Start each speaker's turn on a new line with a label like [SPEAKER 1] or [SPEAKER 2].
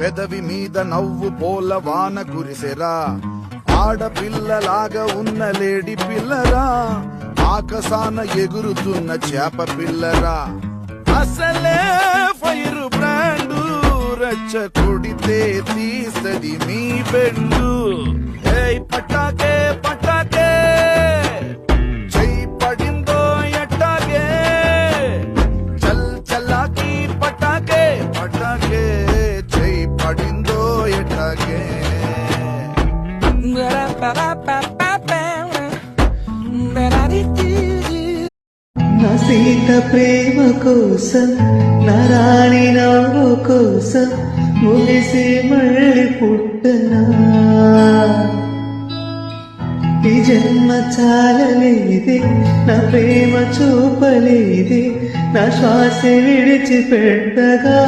[SPEAKER 1] పెదవి మీద నవ్వు పోల వాన కురిసెరా, ఆడపిల్లలాగా ఉన్న లేడి పిల్లరా, ఆకాశాన ఎగురుతున్న చేప పిల్లరా. అసలే ఫైర్ బ్రాండు, రచ్చ కొడితే తీస్తది మీ బెండు. ఏయ్ పటాకే పటాకే, చెయ్యి పడిందో ఎట్టాగే, చల్ చల్లాకి పటాకే పటాకే, చెయ్యి పడిందో ఎట్టాగే.
[SPEAKER 2] నా సీత ప్రేమ కోసం, నా రాణి నవ్వు కోసం ముగిసి మళ్ళీ పుట్టనా. ఈ జన్మ చాలలేదే, నా ప్రేమ చూపలేదే, నా శ్వాస విడిచిపెట్టగా